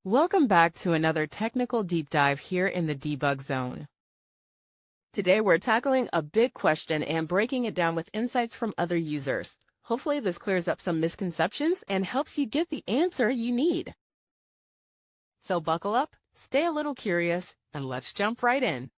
Welcome back to another technical deep dive here in the debug zone. Today we're tackling a big question and breaking it down with insights from other users. Hopefully this clears up some misconceptions and helps you get the answer you need. So buckle up, stay a little curious, and let's jump right in.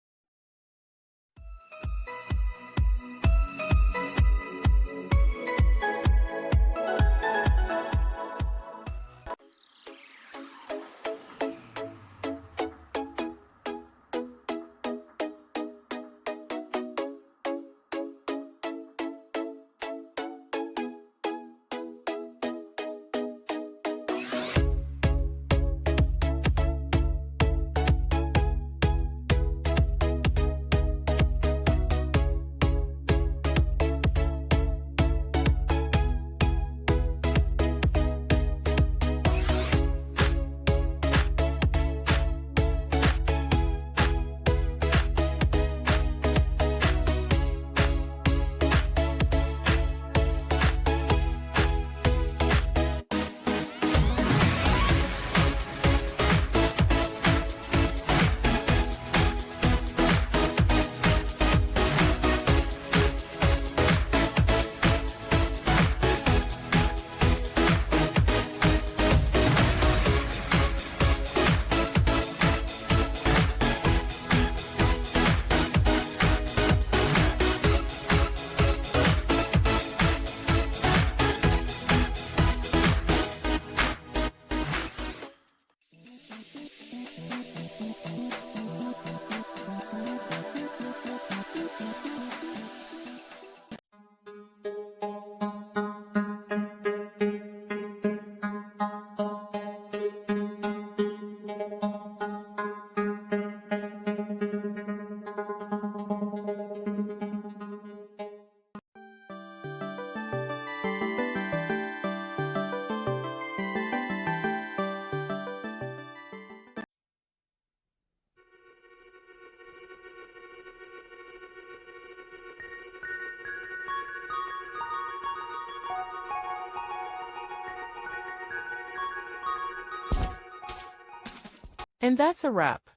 And that's a wrap.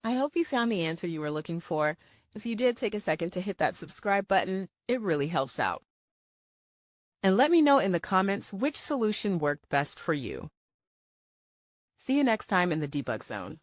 I hope you found the answer you were looking for. If you did, take a second to hit that subscribe button. It really helps out. And let me know in the comments which solution worked best for you. See you next time in the debug zone.